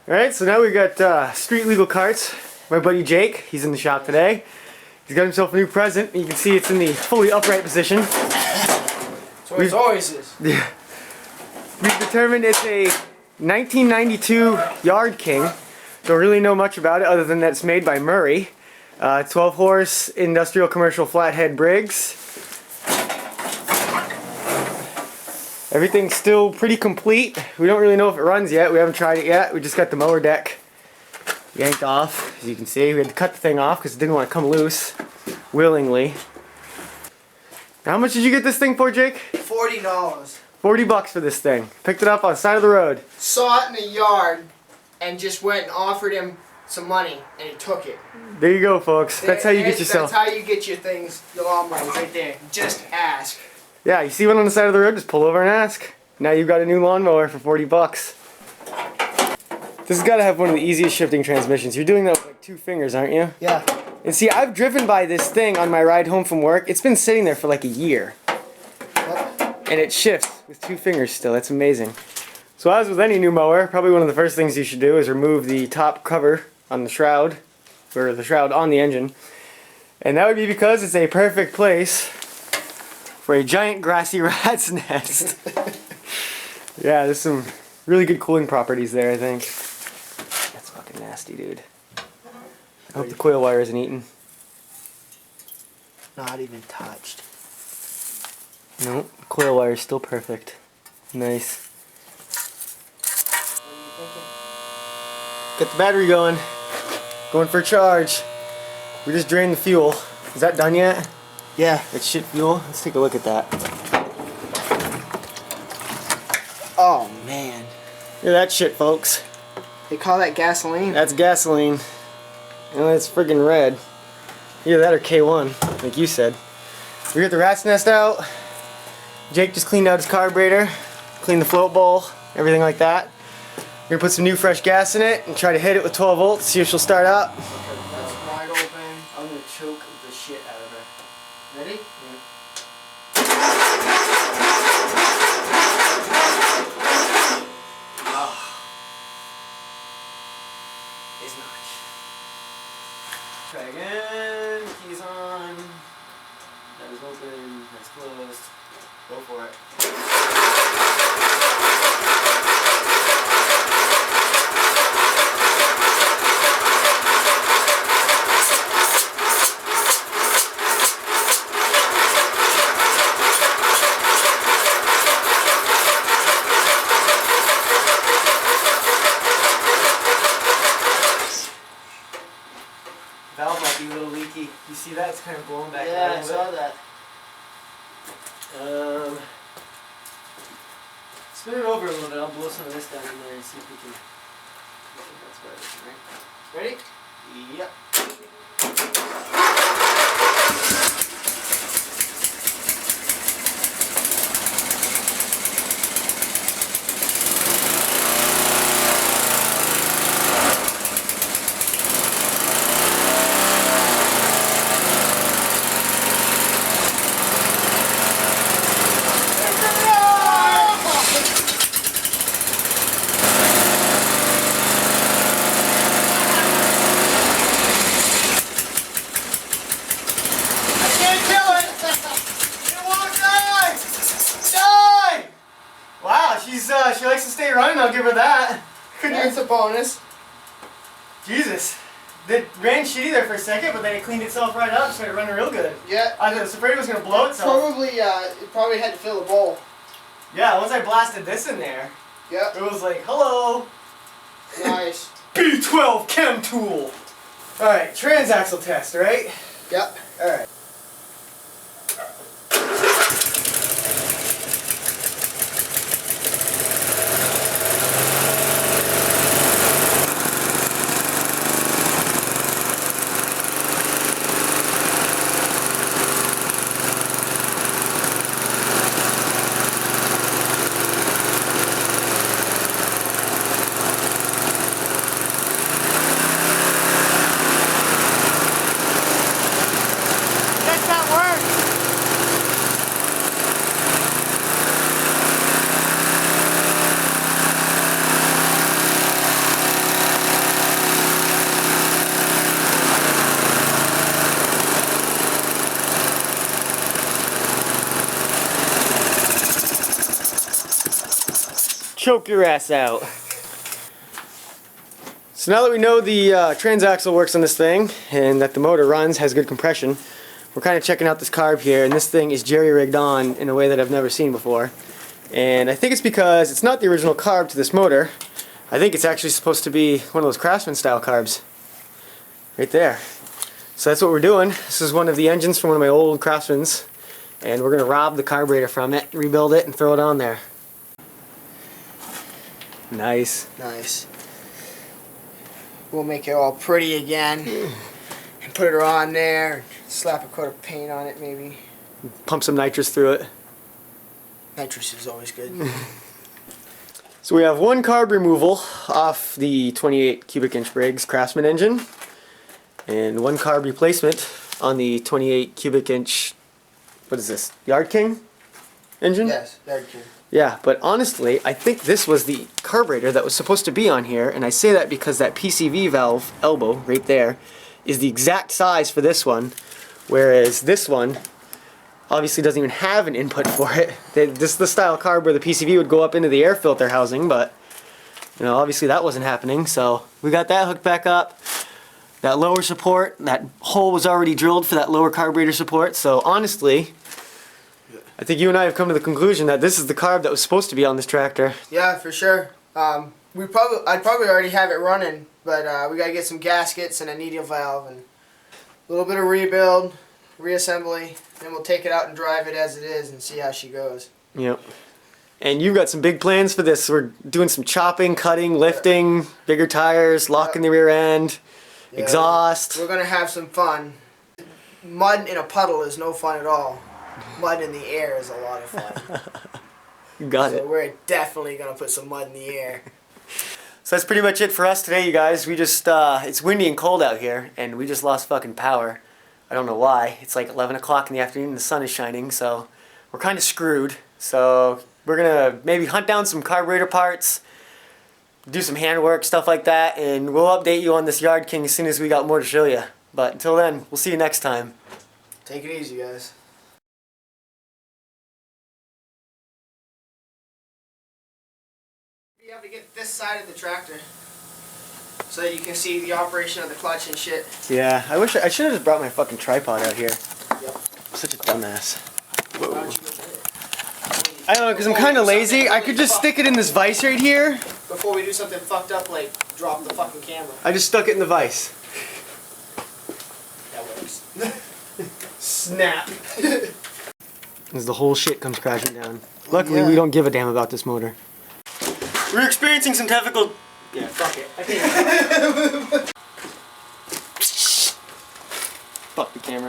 Alright, so now we got Street Legal Carts. My buddy Jake, he's in the shop today. He's got himself a new present. You can see it's in the fully upright position. So it always is. Yeah. We've determined it's a 1992 Yard King. Don't really know much about it other than that it's made by Murray. 12 horse industrial commercial flathead Briggs. Everything's still pretty complete. We don't really know if it runs yet. We haven't tried it yet. We just got the mower deck yanked off. As you can see, we had to cut the thing off because it didn't want to come loose willingly. How much did you get this thing for, Jake? $40. 40 bucks for this thing. Picked it up on the side of the road. Saw it in the yard and just went and offered him some money and he took it. There you go, folks. That's how you get yourself. That's how you get your things, your lawnmowers right there. Just ask. Yeah, you see one on the side of the road, just pull over and ask. Now you've got a new lawnmower for 40 bucks. This has got to have one of the easiest shifting transmissions. You're doing that with like 2 fingers, aren't you? Yeah. And see, I've driven by this thing on my ride home from work. It's been sitting there for like a year. And it shifts with 2 fingers still. That's amazing. So as with any new mower, probably one of the first things you should do is remove the top cover on the shroud, or the shroud on the engine. And that would be because it's a perfect place for a giant grassy rat's nest. Yeah, there's some really good cooling properties there, I think. That's fucking nasty, dude. I hope the coil wire isn't eaten. Not even touched. No, the coil wire is still perfect. Nice. What are you thinking? Get the battery going. Going for a charge. We just drained the fuel. Is that done yet? Yeah. It's shit fuel. Let's take a look at that. Oh man. Look at that shit, folks. They call that gasoline? That's gasoline. And it's friggin' red. Either that or K1, like you said. We got the rat's nest out. Jake just cleaned out his carburetor, cleaned the float bowl, everything like that. We're gonna put some new fresh gas in it and try to hit it with 12 volts, see if she'll start up. That's wide open. I'm gonna choke the shit out of her. Ready? Yeah. It's not. Try again. Keys on. That is open. That's closed. Go for it. Valve might be a little leaky. You see that? It's kind of blowing back. Yeah, I saw that. Spin it over a little bit. I'll blow some of this down in there and see if we can. I think that's where it is, right? Ready? Yep. She likes to stay running, I'll give her that. That's a bonus. Jesus. It ran shitty there for a second, but then it cleaned itself right up, started running real good. Yeah. I was afraid it was going to blow itself. It probably had to fill the bowl. Yeah, once I blasted this in there, Yep. it was like, hello. Nice. B12 chem tool. Alright, transaxle test, right? Yep. Alright. choke your ass out. So now that we know the transaxle works on this thing and that the motor runs, has good compression, we're kind of checking out this carb here, and this thing is jerry-rigged on in a way that I've never seen before. And I think it's because it's not the original carb to this motor. I think it's actually supposed to be one of those Craftsman style carbs. Right there. So that's what we're doing. This is one of the engines from one of my old Craftsmans, and we're going to rob the carburetor from it, rebuild it, and throw it on there. Nice. Nice. We'll make it all pretty again and put it on there. Slap a coat of paint on it, maybe. Pump some nitrous through it. Nitrous is always good. So we have one carb removal off the 28 cubic inch Briggs Craftsman engine, and one carb replacement on the 28 cubic inch, what is this, Yard King engine? Yes, Yard King. Yeah, but honestly, I think this was the carburetor that was supposed to be on here, and I say that because that PCV valve elbow right there is the exact size for this one, whereas this one obviously doesn't even have an input for it. This is the style carb where the PCV would go up into the air filter housing, but you know, obviously that wasn't happening, so we got that hooked back up. That lower support, that hole was already drilled for that lower carburetor support, so honestly, I think you and I have come to the conclusion that this is the carb that was supposed to be on this tractor. Yeah, for sure. I'd probably already have it running, but we gotta get some gaskets and a needle valve and a little bit of rebuild, reassembly, then we'll take it out and drive it as it is and see how she goes. Yep. And you've got some big plans for this. We're doing some chopping, cutting, lifting, bigger tires, locking the rear end, exhaust. We're gonna have some fun. Mud in a puddle is no fun at all. Mud in the air is a lot of fun. You got it. So we're definitely gonna put some mud in the air. So that's pretty much it for us today, you guys. We just, it's windy and cold out here, and we just lost fucking power. I don't know why. It's like 11 o'clock in the afternoon and the sun is shining, so we're kind of screwed. So we're gonna maybe hunt down some carburetor parts, do some handwork, stuff like that, and we'll update you on this Yard King as soon as we got more to show you. But until then, we'll see you next time. Take it easy, guys. You have to get this side of the tractor so that you can see the operation of the clutch and shit. Yeah, I wish I should have just brought my fucking tripod out here. Yep. I'm such a dumbass. Why don't you go get it? I don't know, because I'm kind of lazy. I could just stick it in this vise right here. Before we do something fucked up like drop the fucking camera. I just stuck it in the vise. That works. Snap. As the whole shit comes crashing down. Luckily, we don't give a damn about this motor. We're experiencing some technical... Yeah, fuck it. I can't... Fuck the camera.